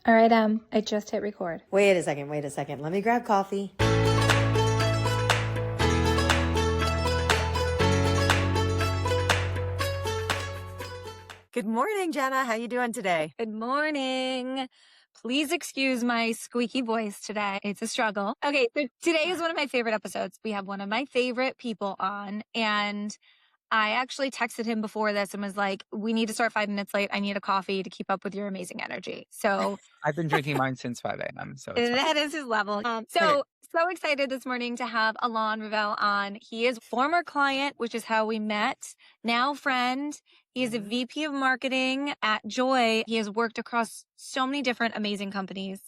All right, I just hit record. Wait a second. Let me grab coffee. Good morning, Jenna. How you doing today? Good morning. Please excuse my squeaky voice today. It's a struggle. Okay, so today is one of my favorite episodes. We have one of my favorite people on, and I actually texted him before this and was like, we need to start 5 minutes late. I need a coffee to keep up with your amazing energy. So I've been drinking mine since 5 a.m., so it's fine. that is his level. So excited this morning to have Alon Rivel on. He is former client, which is how we met, now friend. He is a VP of marketing at Joy. He has worked across so many different amazing companies.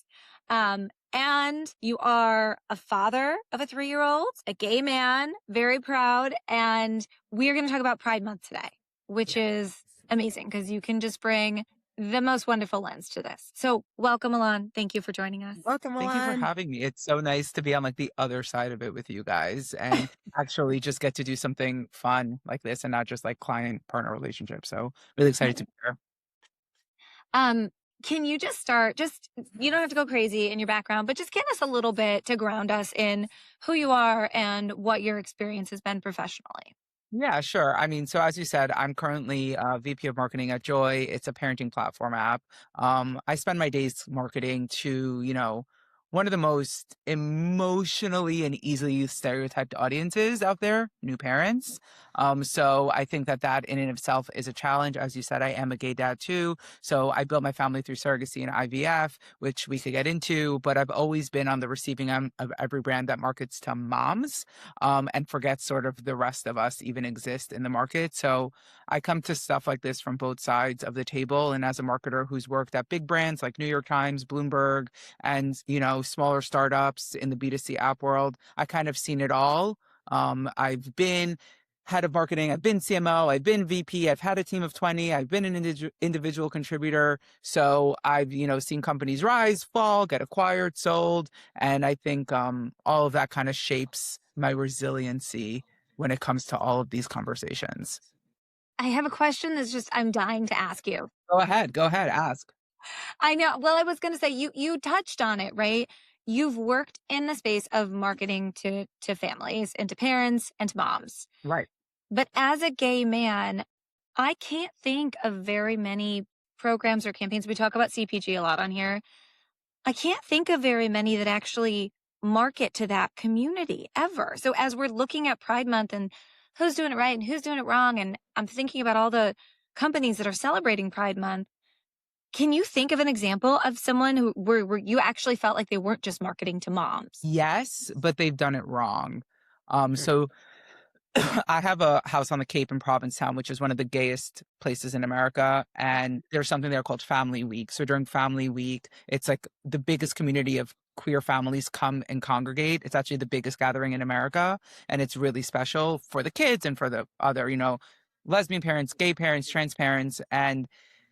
And you are a father of a 3-year-old, a gay man, very proud. And we are going to talk about Pride Month today, which is amazing because you can just bring the most wonderful lens to this. So welcome, Alon. Thank you for joining us. Welcome, Thank you for Alon. having me. It's so nice to be on like the other side of it with you guys and actually just get to do something fun like this and not just like client partner relationship. So really excited to be here. Can you just start, you don't have to go crazy in your background, but just give us a little bit to ground us in who you are and what your experience has been professionally. Yeah, sure. I mean, so as you said, I'm currently VP of marketing at Joy. It's a parenting platform app. I spend my days marketing to, one of the most emotionally and easily stereotyped audiences out there, new parents. So I think that in and of itself is a challenge. As you said, I am a gay dad too. So I built my family through surrogacy and IVF, which we could get into, but I've always been on the receiving end of every brand that markets to moms and forgets sort of the rest of us even exist in the market. So I come to stuff like this from both sides of the table. And as a marketer who's worked at big brands like New York Times, Bloomberg, and, smaller startups in the B2C app world, I kind of seen it all. I've been head of marketing, I've been CMO, I've been VP, I've had a team of 20, I've been an individual contributor. So I've, seen companies rise, fall, get acquired, sold. And I think all of that kind of shapes my resiliency when it comes to all of these conversations. I have a question that's just, I'm dying to ask you. Go ahead, ask. I know. Well, I was going to say, you touched on it, right? You've worked in the space of marketing to families and to parents and to moms. Right. But as a gay man, I can't think of very many programs or campaigns. We talk about CPG a lot on here. I can't think of very many that actually market to that community ever. So as we're looking at Pride Month and who's doing it right and who's doing it wrong, and I'm thinking about all the companies that are celebrating Pride Month, can you think of an example of someone where you actually felt like they weren't just marketing to moms? Yes, but they've done it wrong. So I have a house on the Cape in Provincetown, which is one of the gayest places in America. And there's something there called Family Week. So during Family Week, it's like the biggest community of queer families come and congregate. It's actually the biggest gathering in America. And it's really special for the kids and for the other, lesbian parents, gay parents, trans parents. And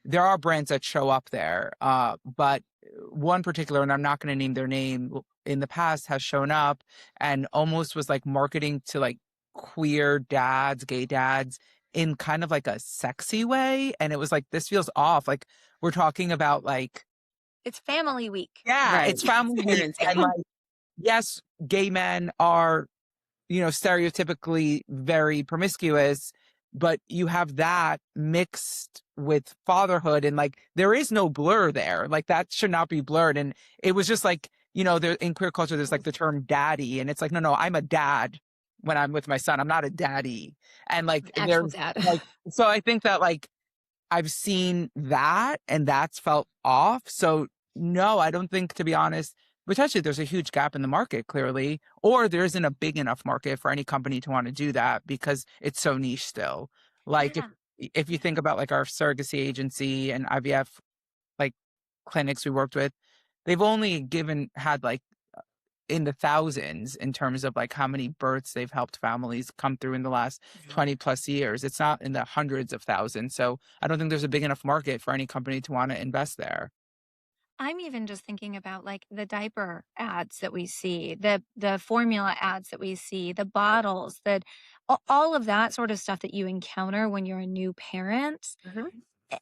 there are brands that show up there. But one particular, and I'm not going to name their name, in the past has shown up and almost was like marketing to like queer dads, gay dads in kind of like a sexy way. And it was like, this feels off. Like we're talking about like, It's Family Week. yeah, Right. it's Family Week. And like, yes, gay men are, stereotypically very promiscuous, but you have that mixed with fatherhood and like, there is no blur there. Like that should not be blurred. And it was just like, there in queer culture, there's like the term daddy and it's like, no, I'm a dad when I'm with my son. I'm not a daddy. And like, Actual dad. like, so I think that like, I've seen that and that's felt off. So no, I don't think, to be honest, potentially there's a huge gap in the market clearly, or there isn't a big enough market for any company to want to do that because it's so niche still. Like if you think about like our surrogacy agency and IVF, like clinics we worked with, they've only had like in the thousands in terms of like how many births they've helped families come through in the last 20 plus years. It's not in the hundreds of thousands. So I don't think there's a big enough market for any company to want to invest there. I'm even just thinking about like the diaper ads that we see, the formula ads that we see, the bottles, that all of that sort of stuff that you encounter when you're a new parent.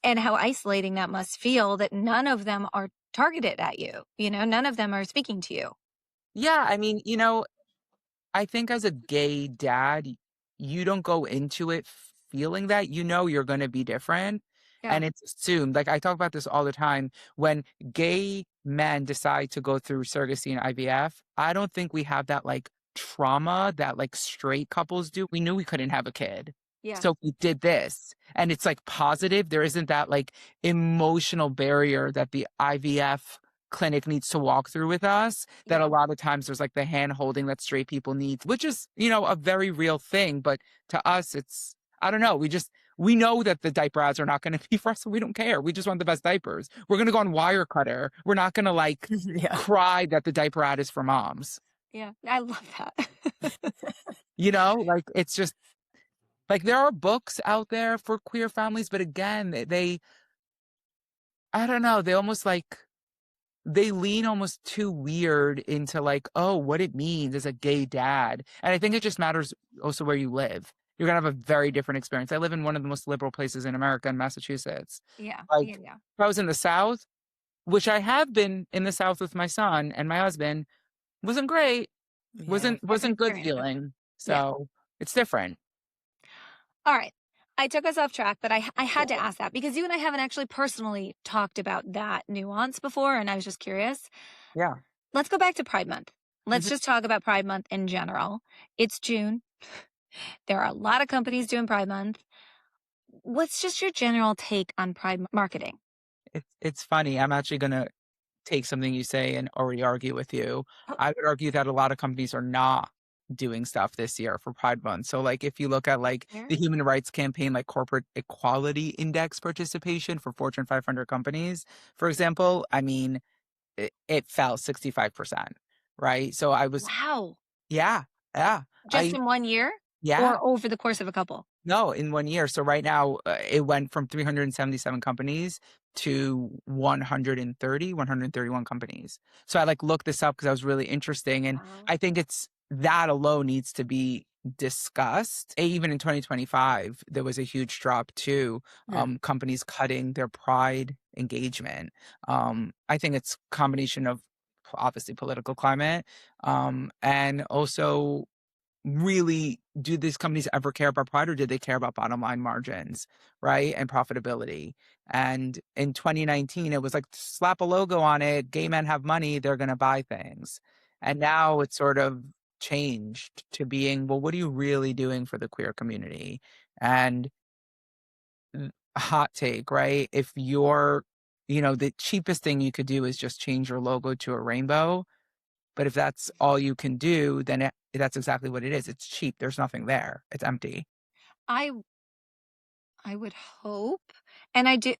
And how isolating that must feel that none of them are targeted at you. None of them are speaking to you. Yeah, I mean, I think as a gay dad, you don't go into it feeling that you're going to be different. Yeah. And it's assumed, like I talk about this all the time, when gay men decide to go through surrogacy and IVF, I don't think we have that like trauma that like straight couples do. We knew we couldn't have a kid. Yeah. So we did this. And it's like positive. There isn't that like emotional barrier that the IVF clinic needs to walk through with us, that a Yeah. lot of times there's like the hand holding that straight people need, which is, a very real thing. But to us, it's, I don't know. We know that the diaper ads are not going to be for us. So we don't care. We just want the best diapers. We're going to go on Wirecutter. We're not going to like Yeah. cry that the diaper ad is for moms. Yeah. I love that. Like it's just like there are books out there for queer families, but again, I don't know. They lean almost too weird into like, oh, what it means as a gay dad. And I think it just matters also where you live. You're gonna have a very different experience. I live in one of the most liberal places in America, in Massachusetts. Yeah. Like Yeah. Yeah. if I was in the South, which I have been in the South with my son and my husband, wasn't great. Yeah. Different Wasn't good experiences. feeling. Yeah. So it's different. All right. I took us off track, but I had to ask that because you and I haven't actually personally talked about that nuance before. And I was just curious. Yeah. Let's go back to Pride Month. Let's Mhm. just talk about Pride Month in general. It's June. There are a lot of companies doing Pride Month. What's just your general take on Pride marketing? It's funny. I'm actually gonna take something you say and already argue with you. I would argue that a lot of companies are not doing stuff this year for Pride Month. So like if you look at like Fair. the Human Rights Campaign, like Corporate Equality Index participation for Fortune 500 companies, for example, I mean, it fell 65%, right? So I was, Wow. yeah, yeah, Just in 1 year yeah. or over the course of a couple? No, in 1 year. So right now, it went from 377 companies to 131 companies. So I like looked this up because I was really interesting, and Wow. I think it's that alone needs to be discussed. Even in 2025, there was a huge drop too. Hmm. Companies cutting their pride engagement. I think it's a combination of obviously political climate, and also really, do these companies ever care about pride, or did they care about bottom line margins, right? And profitability. And in 2019, it was like slap a logo on it, gay men have money, they're going to buy things. And now it's sort of changed to being, well, what are you really doing for the queer community? And hot take, right? If you're, the cheapest thing you could do is just change your logo to a rainbow, but if that's all you can do, then that's exactly what it is. It's cheap. There's nothing there. It's empty. I I would hope, and I do.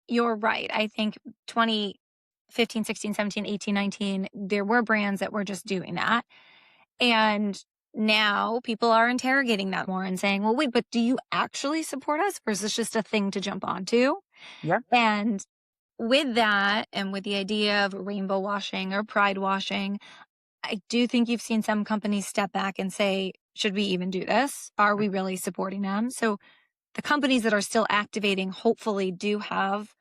You're right. I think 2015, 16, 17, 18, 19, there were brands that were just doing that. And now people are interrogating that more and saying, well, wait, but do you actually support us? Or is this just a thing to jump onto? Yeah. And with that, and with the idea of rainbow washing or pride washing, I do think you've seen some companies step back and say, should we even do this? Are we really supporting them? So the companies that are still activating hopefully do have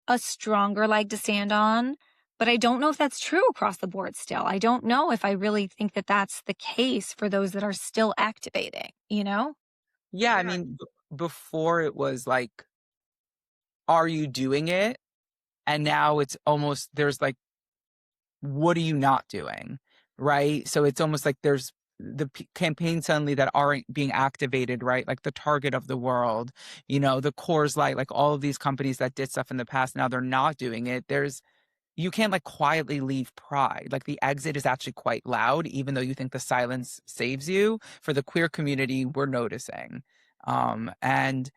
a stronger leg to stand on. But I don't know if that's true across the board still. I don't know if I really think that that's the case for those that are still activating, you know? Yeah. I mean, before it was like, are you doing it? And now it's almost, there's like, what are you not doing? Right. So it's almost like there's the campaigns suddenly that aren't being activated, right? Like the Target of the world, the Coors Light, like all of these companies that did stuff in the past, now they're not doing it. You can't like quietly leave pride. Like the exit is actually quite loud, even though you think the silence saves you. For the queer community, we're noticing. And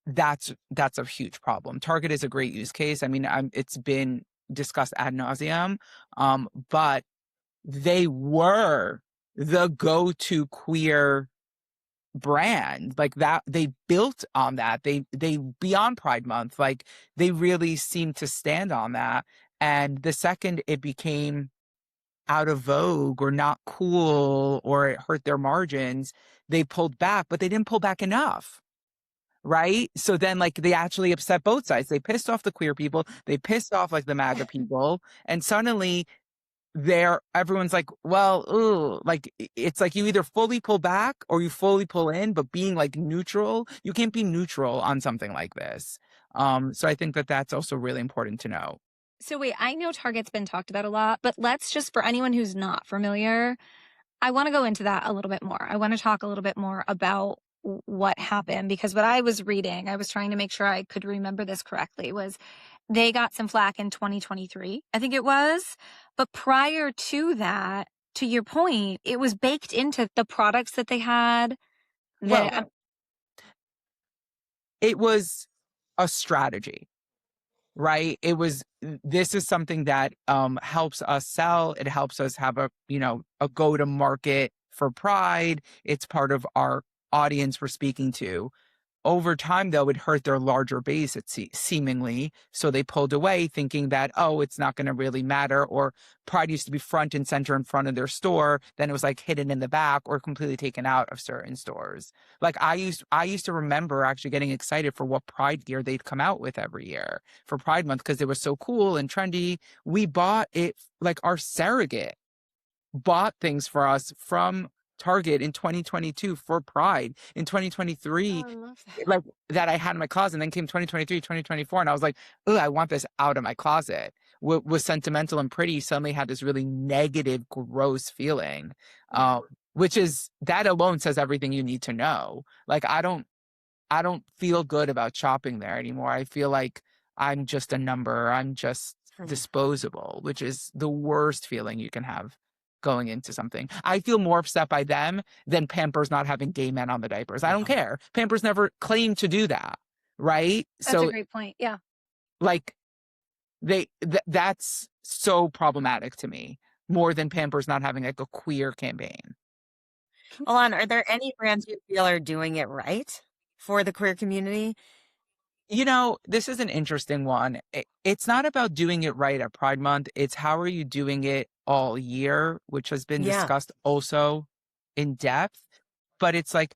that's a huge problem. Target is a great use case. I mean, it's been discussed ad nauseum, but they were the go-to queer brand, like that. They built on that. They beyond Pride Month, like they really seemed to stand on that. And the second it became out of vogue or not cool or it hurt their margins, they pulled back, but they didn't pull back enough. right? So then like they actually upset both sides. They pissed off the queer people, they pissed off like the MAGA people, and suddenly everyone's like, well, ooh, like it's like you either fully pull back or you fully pull in, but being like neutral, you can't be neutral on something like this. So I think that that's also really important to know. So wait, I know Target's been talked about a lot, but let's just, for anyone who's not familiar, I want to go into that a little bit more. I want to talk a little bit more about what happened, because what I was reading, I was trying to make sure I could remember this correctly, was they got some flack in 2023, I think it was. But prior to that, to your point, it was baked into the products that they had. Well, it was a strategy, right? This is something that helps us sell. It helps us have a go to market for Pride. It's part of our audience we're speaking to. Over time, though, it hurt their larger base, seemingly. So they pulled away thinking that, oh, it's not going to really matter. Or Pride used to be front and center in front of their store. Then it was like hidden in the back or completely taken out of certain stores. Like I used to remember actually getting excited for what Pride gear they'd come out with every year for Pride Month because it was so cool and trendy. We bought it, like our surrogate bought things for us from Target in 2022 for Pride. In 2023, I love that. like that I had in my closet, and then came 2023, 2024, and I was like, oh, I want this out of my closet. What was sentimental and pretty suddenly had this really negative, gross feeling, which is, that alone says everything you need to know. Like I don't feel good about shopping there anymore. I feel like I'm just a number. I'm just disposable, which is the worst feeling you can have going into something. I feel more upset by them than Pampers not having gay men on the diapers. I don't care. Pampers never claimed to do that, right? That's a So great point. Yeah. like that's so problematic to me, more than Pampers not having like a queer campaign. Alon, are there any brands you feel are doing it right for the queer community? This is an interesting one. It's not about doing it right at Pride Month. It's how are you doing it all year, which has been Yeah, discussed also in depth. But it's like,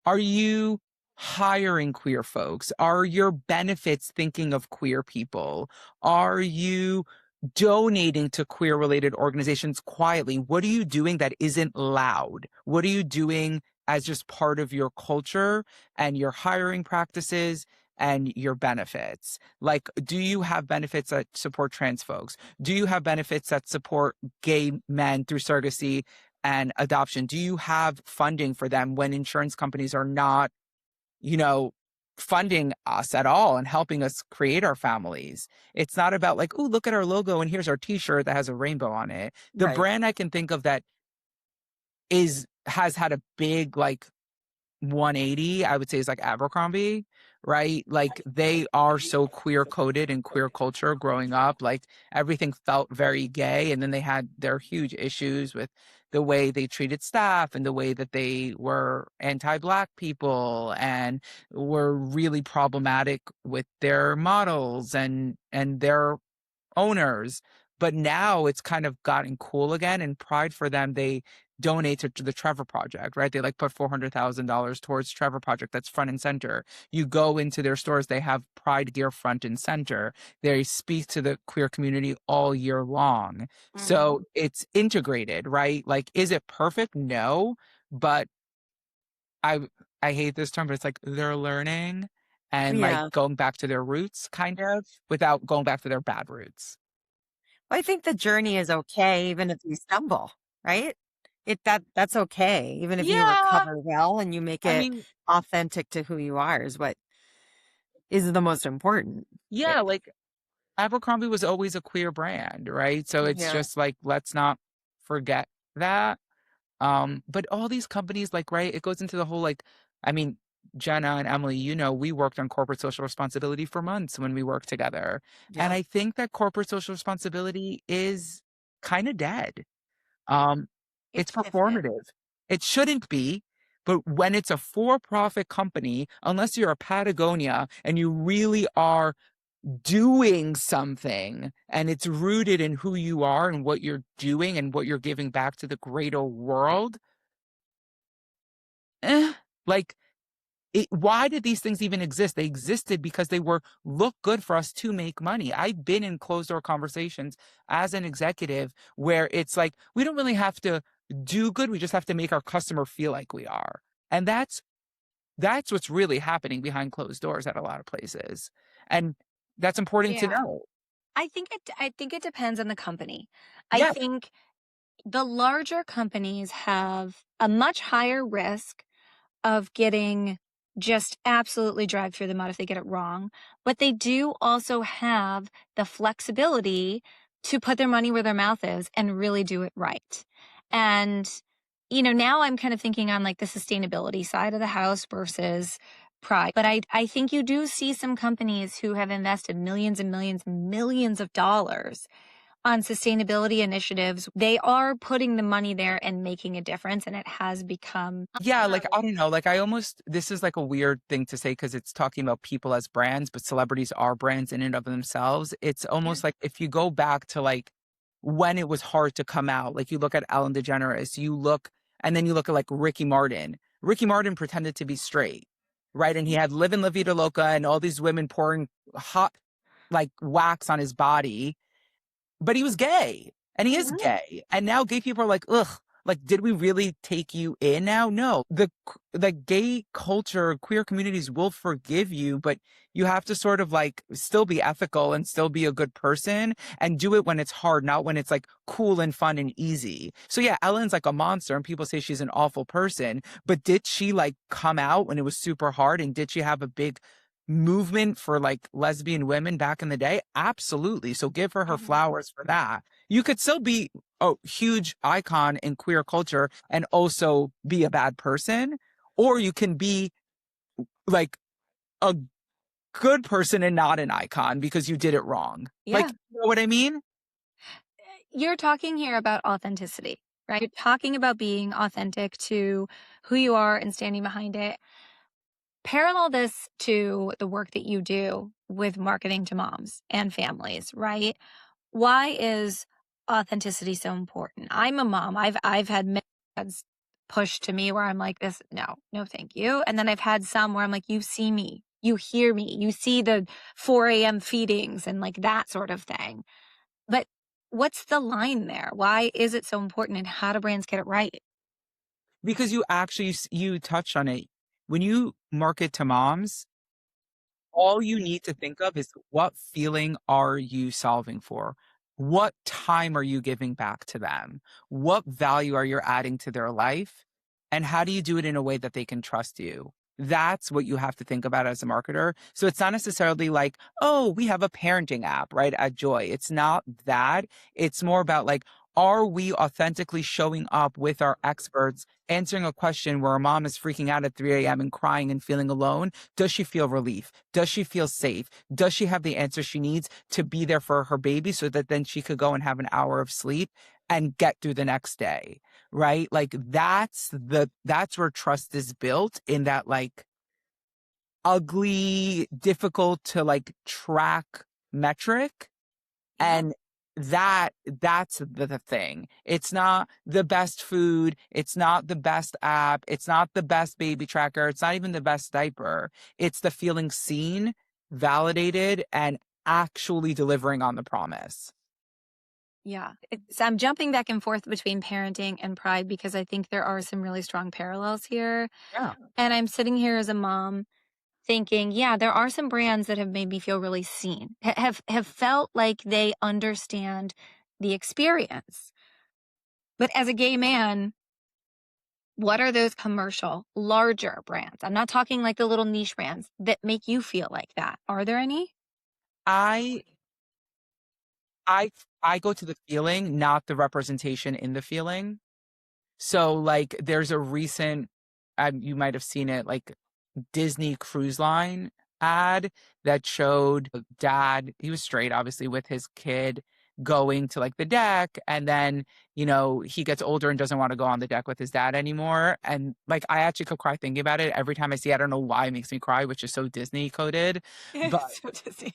are you hiring queer folks? Are your benefits thinking of queer people? Are you donating to queer related organizations quietly? What are you doing that isn't loud? What are you doing as just part of your culture and your hiring practices and your benefits? Like, do you have benefits that support trans folks? Do you have benefits that support gay men through surrogacy and adoption? Do you have funding for them when insurance companies are not, you know, funding us at all and helping us create our families? It's not about like, oh, look at our logo and here's our t-shirt that has a rainbow on it. The right. brand I can think of that has had a big like 180, I would say, is like Abercrombie, right? Like they are so queer coded in queer culture growing up. Like everything felt very gay. And then they had their huge issues with the way they treated staff and the way that they were anti-Black people and were really problematic with their models and their owners. But now it's kind of gotten cool again. And Pride for them, they donate to the Trevor Project, right? They like put $400,000 towards Trevor Project. That's front and center. You go into their stores, they have Pride gear front and center. They speak to the queer community all year long. So it's integrated, right? Like, is it perfect? No, but I I hate this term, but it's like they're learning and like Yeah. going back to their roots, kind of, without going back to their bad roots. I think the journey is okay, even if you stumble, right? That's okay, even if you Yeah. recover well and you make I it mean, authentic to who you are is what is the most important. yeah, like Abercrombie was always a queer brand, right? So it's Yeah. just like, let's not forget that. But all these companies, like, right, it goes into the whole like, I mean, Jenna and Emily, we worked on corporate social responsibility for months when we worked together. And Yeah. I think that corporate social responsibility is kind of dead. Um, It it's shifted. performative. It shouldn't be, but when it's a for-profit company, unless you're a Patagonia and you really are doing something and it's rooted in who you are and what you're doing and what you're giving back to the greater world, eh, like why did these things even exist? They existed because they were look good for us to make money. I've been in closed door conversations as an executive where it's like, we don't really have to do good. We just have to make our customer feel like we are. And that's what's really happening behind closed doors at a lot of places. And that's important to Yeah. know. I think it depends on the company. I Yes. think the larger companies have a much higher risk of getting just absolutely dragged through the mud if they get it wrong. But they do also have the flexibility to put their money where their mouth is and really do it right. And, now I'm kind of thinking on like the sustainability side of the house versus pride. But I think you do see some companies who have invested millions and millions and millions of dollars on sustainability initiatives. They are putting the money there and making a difference, and it has become Yeah, like, I don't know, like, this is like a weird thing to say because it's talking about people as brands, but celebrities are brands in and of themselves. It's yeah. almost like if you go back to like when it was hard to come out, like you look at Ellen DeGeneres, and then you look at like Ricky Martin. Ricky Martin pretended to be straight, right? And he had Livin' La Vida Loca and all these women pouring hot like wax on his body, but he was gay and he is Mhm. gay. And now gay people are like, ugh, like, did we really take you in now? No, the gay culture, queer communities will forgive you, but you have to sort of like still be ethical and still be a good person and do it when it's hard, not when it's like cool and fun and easy. So yeah, Ellen's like a monster and people say she's an awful person, but did she like come out when it was super hard? And did she have a big movement for like lesbian women back in the day? Absolutely. So give her Mhm. flowers for that. You could still be a huge icon in queer culture and also be a bad person, or you can be like a good person and not an icon because you did it wrong. Like, Yeah. you know what I mean? You're talking here about authenticity, right? You're talking about being authentic to who you are and standing behind it. Parallel this to the work that you do with marketing to moms and families, right? Why is authenticity so important? I'm a mom. I've had many ads pushed to me where I'm like, this, no, no, thank you. And then I've had some where I'm like, you see me, you hear me, you see the 4 a.m. feedings and like that sort of thing. But what's the line there? Why is it so important and how do brands get it right? Because you actually, you touched on it. When you market to moms, all you need to think of is what feeling are you solving for? What time are you giving back to them? What value are you adding to their life? And how do you do it in a way that they can trust you? That's what you have to think about as a marketer. So it's not necessarily like, oh, we have a parenting app, right? At Joy. It's not that. It's more about like, are we authentically showing up with our experts, answering a question where a mom is freaking out at 3 a.m. and crying and feeling alone? Does she feel relief? Does she feel safe? Does she have the answers she needs to be there for her baby so that then she could go and have an hour of sleep and get through the next day? Right? Like that's where trust is built in that like ugly, difficult to like track metric. Yeah. And that's the thing. It's not the best food. It's not the best app. It's not the best baby tracker. It's not even the best diaper. It's the feeling seen, validated, and actually delivering on the promise. Yeah. I'm jumping back and forth between parenting and pride because I think there are some really strong parallels here. Yeah. And I'm sitting here as a mom thinking, yeah, there are some brands that have made me feel really seen, have felt like they understand the experience. But as a gay man, what are those commercial, larger brands? I'm not talking like the little niche brands that make you feel like that. Are there any? I I I go to the feeling, not the representation in the feeling. So like there's a recent you might have seen it, like Disney Cruise Line ad that showed a dad, he was straight, obviously, with his kid going to like the deck. And then, he gets older and doesn't want to go on the deck with his dad anymore. And like, I actually could cry thinking about it every time I see it. I don't know why it makes me cry, which is so Disney coded, but So dizzy.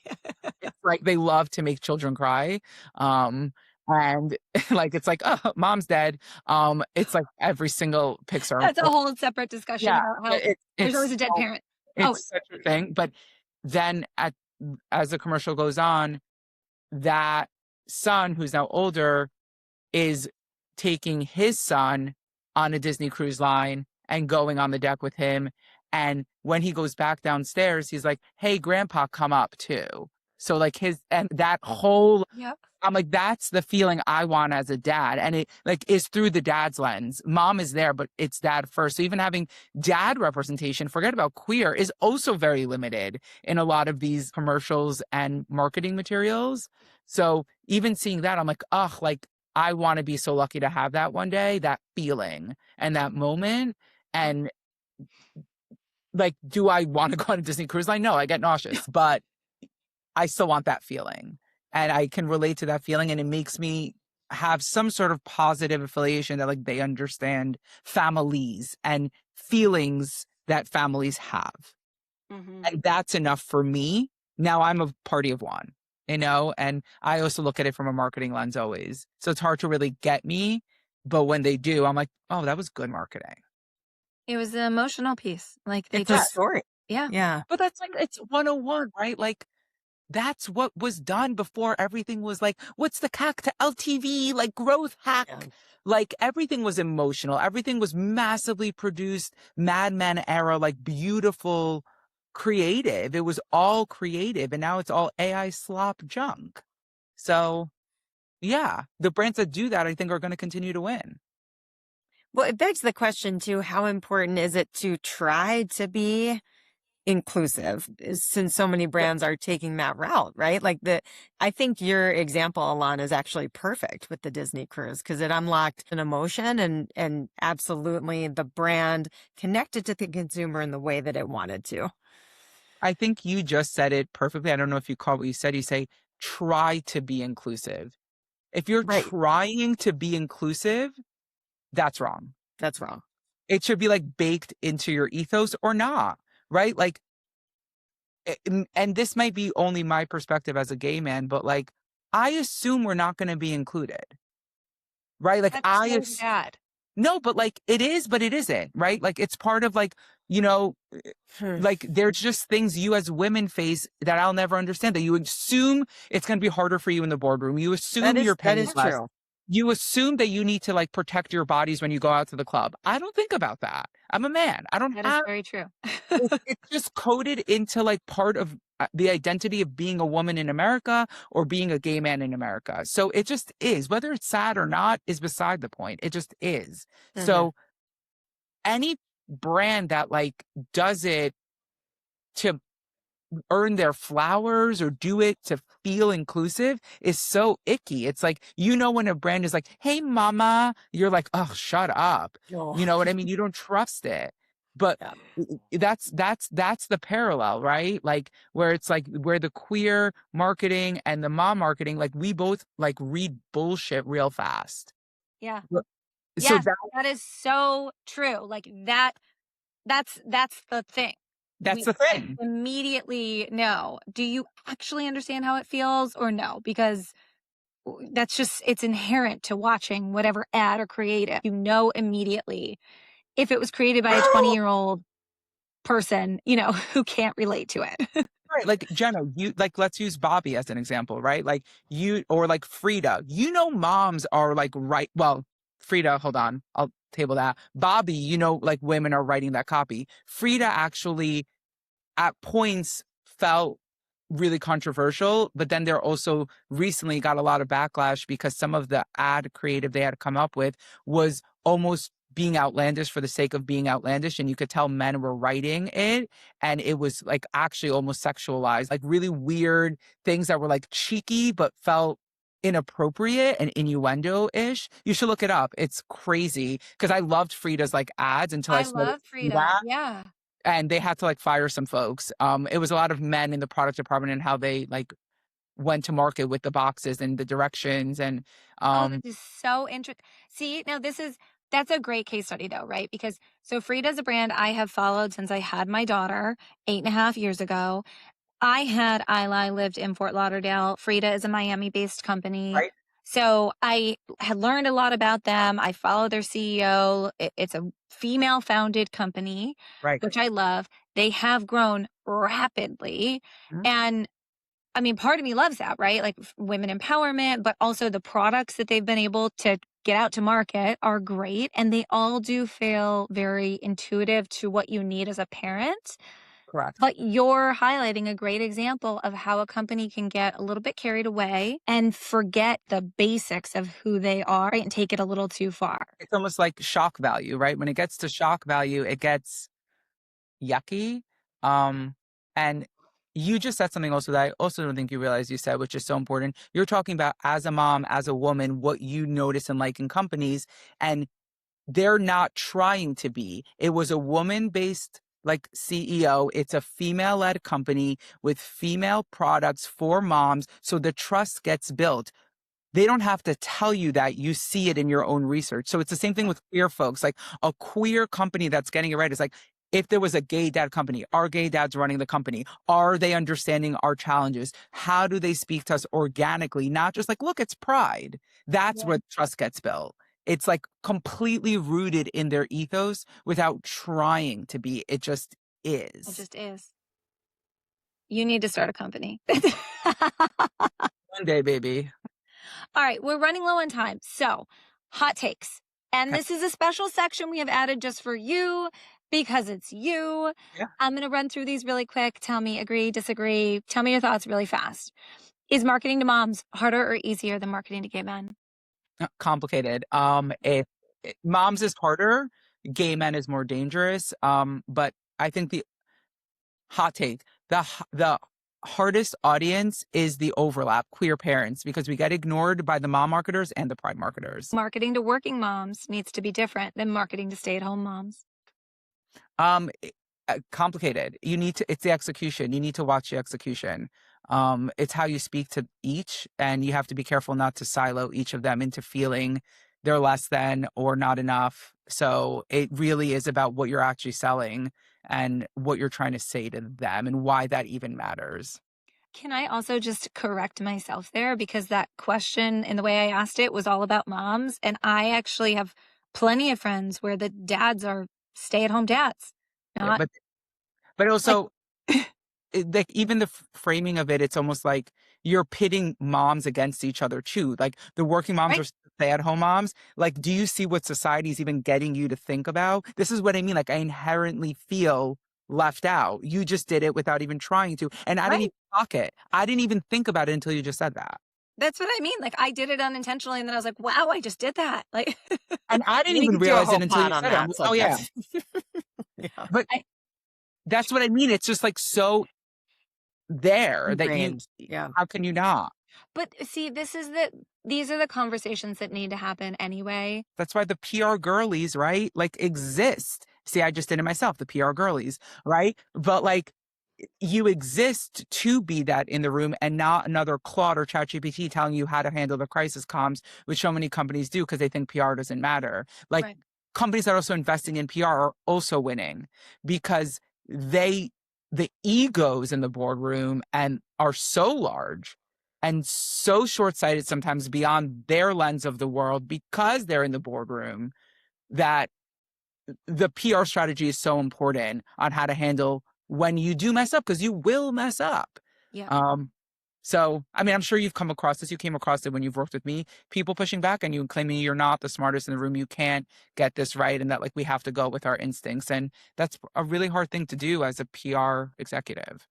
it's like they love to make children cry. And like, it's like, oh, mom's dead. It's like every single Pixar. That's a whole separate discussion Yeah, about how it, there's it's always a dead so parent. Oh, It's such a thing. But then as the commercial goes on, that son who's now older is taking his son on a Disney cruise line and going on the deck with him. And when he goes back downstairs, he's like, "Hey, grandpa, come up too." So like and that whole, yep. I'm like, that's the feeling I want as a dad. And it like is through the dad's lens. Mom is there, but it's dad first. So even having dad representation, forget about queer, is also very limited in a lot of these commercials and marketing materials. So even seeing that, I'm like, oh, like I want to be so lucky to have that one day, that feeling and that moment. And like, do I want to go on a Disney cruise line? No, I get nauseous, but I still want that feeling. And I can relate to that feeling. And it makes me have some sort of positive affiliation that like they understand families and feelings that families have. Mm-hmm. And that's enough for me. Now I'm a party of one, you know, and I also look at it from a marketing lens always. So it's hard to really get me. But when they do, I'm like, oh, that was good marketing. It was the emotional piece. Like they It's a just, story. yeah. Yeah. But that's like, it's 101, right? Like, that's what was done before everything was like, what's the CAC to LTV, like growth hack? Yeah. Like everything was emotional. Everything was massively produced, Mad Men era, like beautiful, creative. It was all creative. And now it's all AI slop junk. So yeah, the brands that do that, I think, are going to continue to win. Well, it begs the question too, how important is it to try to be inclusive since so many brands are taking that route, right? Like I think your example, Alon, is actually perfect with the Disney cruise because it unlocked an emotion and absolutely the brand connected to the consumer in the way that it wanted to. I think you just said it perfectly. I don't know if you caught what you said. You say, try to be inclusive. If you're Right. trying to be inclusive, that's wrong. That's wrong. It should be like baked into your ethos or not, right? Like, and this might be only my perspective as a gay man, but like, I assume we're not going to be included, right? Like, That's so sad. no, but like it is, but it isn't, right? Like, it's part of like, you know, like there's just things you as women face that I'll never understand, that you assume it's going to be harder for you in the boardroom. You assume you're That paying is less. true. You assume that you need to like protect your bodies when you go out to the club. I don't think about that. I'm a man. I don't That is have, very true. it's just coded into like part of the identity of being a woman in America or being a gay man in America. So it just is. Whether it's sad or not is beside the point. It just is. So any brand that like does it to earn their flowers or do it to feel inclusive is so icky. It's like, you know, when a brand is like, "Hey mama," you're like, "Oh, shut up." Oh, You know what I mean? You don't trust it. But yeah. that's the parallel, right? Like where it's like where the queer marketing and the mom marketing, like we both like read bullshit real fast. Yeah. But- So Yes, that is so true. Like that's the thing. that's We the like thing. immediately know. Do you actually understand how it feels or no? Because that's just it's inherent to watching whatever ad or creative. You know immediately if it was created by a 20-year-old person, you know, who can't relate to it. Right, like Jenna, you like let's use Bobby as an example, right? Like you or like Frida. You know moms are like well, Frida, hold on. I'll table that. Bobby, you know, like women are writing that copy. Frida actually at points felt really controversial, but then they're also recently got a lot of backlash because some of the ad creative they had come up with was almost being outlandish for the sake of being outlandish. And you could tell men were writing it. And it was like actually almost sexualized, like really weird things that were like cheeky, but felt inappropriate and innuendo-ish. You should look it up. It's crazy because I loved Frida's like ads until I I started love to see Frida. that, Yeah. and they had to like fire some folks. It was a lot of men in the product department and how they like went to market with the boxes and the directions and Oh, this is so interesting. See, now that's a great case study though, right? Because so Frida's a brand I have followed since I had my daughter 8.5 years ago. I had Ili lived in Fort Lauderdale. Frida is a Miami-based company. right. So I had learned a lot about them. I follow their CEO. It's a female founded company, Right. which I love. They have grown rapidly. Mhm. And I mean, part of me loves that, right? Like women empowerment, but also the products that they've been able to get out to market are great. And they all do feel very intuitive to what you need as a parent. Correct. But you're highlighting a great example of how a company can get a little bit carried away and forget the basics of who they are and take it a little too far. It's almost like shock value, right? When it gets to shock value, it gets yucky. Um, and you just said something also that I also don't think you realize you said, which is so important. You're talking about as a mom, as a woman, what you notice and like in companies, and they're not trying to be. It was a woman-based like CEO. It's a female-led company with female products for moms, so the trust gets built. They don't have to tell you that. You see it in your own research. So it's the same thing with queer folks. Like a queer company that's getting it right is like, if there was a gay dad company, are gay dads running the company? Are they understanding our challenges? How do they speak to us organically? Not just like, look, it's pride. That's Yeah. where trust gets built. It's like completely rooted in their ethos without trying to be. It just It is. just is. You need to start a company. One day, baby. All right, we're running low on time. So, hot takes. And Okay. this is a special section we have added just for you because it's you. Yeah. I'm going to run through these really quick. Tell me, agree, disagree. Tell me your thoughts really fast. Is marketing to moms harder or easier than marketing to gay men? Complicated. If moms is harder, gay men is more dangerous. But I think the hot take, the hardest audience is the overlap, queer parents, because we get ignored by the mom marketers and the pride marketers. Marketing to working moms needs to be different than marketing to stay-at-home moms. Um, Complicated. You need to, it's the execution. You need to watch the execution. It's how you speak to each, and you have to be careful not to silo each of them into feeling they're less than or not enough. So it really is about what you're actually selling and what you're trying to say to them and why that even matters. Can I also just correct myself there? Because that question and the way I asked it was all about moms. And I actually have plenty of friends where the dads are stay-at-home dads. Yeah, Not but like, also like even the framing of it, it's almost like you're pitting moms against each other too. Like the working moms right? are stay-at-home moms. Like, do you see what society is even getting you to think about? This is what I mean. Like, I inherently feel left out. You just did it without even trying to, and I didn't Right. even talk it. I didn't even think about it until you just said that. That's what I mean. Like I did it unintentionally and then I was like, wow, I just did that. Like And I didn't We even could do a realize it whole until pod you on said it. that Oh yeah, subject. Yeah. but I, that's what I mean. It's just like so there that you. Ingrained. Yeah. How can you not? but see, these are the conversations that need to happen anyway. That's why the PR girlies, right? Like exist. See, I just did it myself, the PR girlies, right? But like you exist to be that in the room and not another Claude or ChatGPT telling you how to handle the crisis comms, which so many companies do because they think PR doesn't matter. Like Right. companies that are also investing in PR are also winning because the egos in the boardroom and are so large and so short-sighted sometimes beyond their lens of the world because they're in the boardroom that the PR strategy is so important on how to handle when you do mess up because you will mess up. Yeah. Um, so, I mean, I'm sure you've come across this. You came across it when you've worked with me. People pushing back on you and claiming you're not the smartest in the room. You can't get this right, and that like we have to go with our instincts. And that's a really hard thing to do as a PR executive.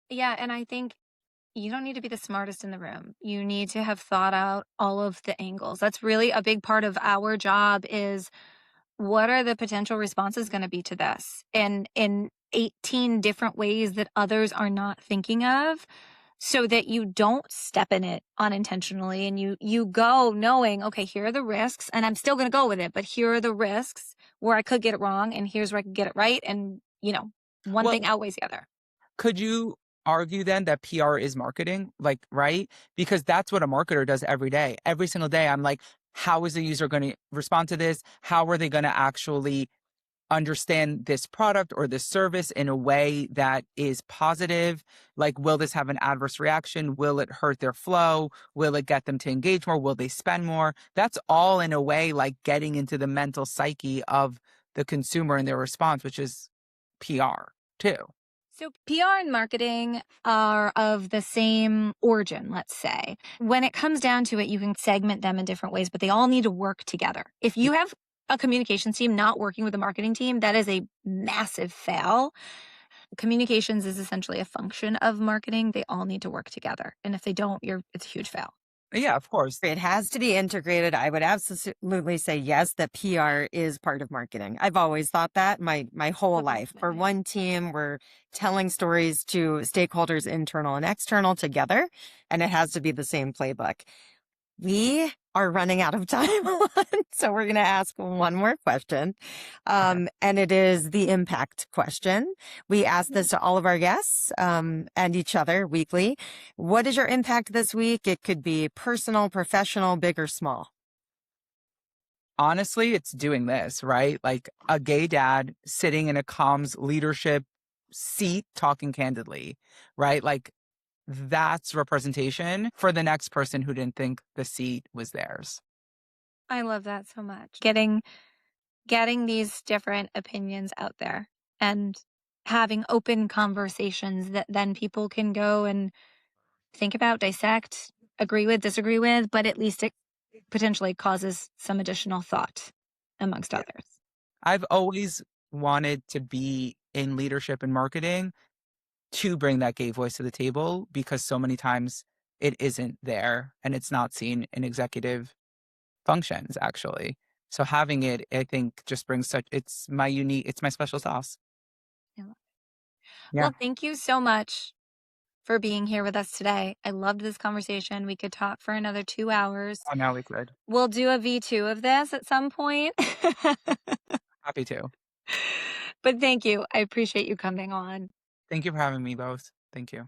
Yeah. And I think you don't need to be the smartest in the room. You need to have thought out all of the angles. That's really a big part of our job is what are the potential responses going to be to this? And in 18 different ways that others are not thinking of so that you don't step in it unintentionally and you go knowing, okay, here are the risks and I'm still going to go with it, but here are the risks where I could get it wrong and here's where I could get it right. And, one Well, thing outweighs the other. could you argue then that PR is marketing? Like, right? Because that's what a marketer does every day. Every single day, I'm like, how is the user going to respond to this? How are they going to actually understand this product or this service in a way that is positive. Like, will this have an adverse reaction? Will it hurt their flow? Will it get them to engage more? Will they spend more? That's all in a way like getting into the mental psyche of the consumer and their response, which is PR too. So PR and marketing are of the same origin, let's say. When it comes down to it, you can segment them in different ways, but they all need to work together. If you have a communications team not working with the marketing team, that is a massive fail. Communications is essentially a function of marketing. They all need to work together. And if they don't, it's a huge fail. Yeah, of course. It has to be integrated. I would absolutely say yes, that PR is part of marketing. I've always thought that my whole life. For one team, we're telling stories to stakeholders, internal and external, together, and it has to be the same playbook. We are running out of time, so we're going to ask one more question, and it is the impact question. We ask this to all of our guests and each other weekly. What is your impact this week? It could be personal, professional, big or small. Honestly, it's doing this, right? Like a gay dad sitting in a comms leadership seat talking candidly, right? Like, that's representation for the next person who didn't think the seat was theirs. I love that so much. Getting these different opinions out there and having open conversations that then people can go and think about, dissect, agree with, disagree with, but at least it potentially causes some additional thought amongst others. I've always wanted to be in leadership and marketing to bring that gay voice to the table, because so many times it isn't there and it's not seen in executive functions, actually. So having it, I think, just brings it's my special sauce. Yeah. Yeah. Well, thank you so much for being here with us today. I loved this conversation. We could talk for another 2 hours. Oh, now we could. We'll do a V2 of this at some point. Happy to. But thank you. I appreciate you coming on. Thank you for having me both. Thank you.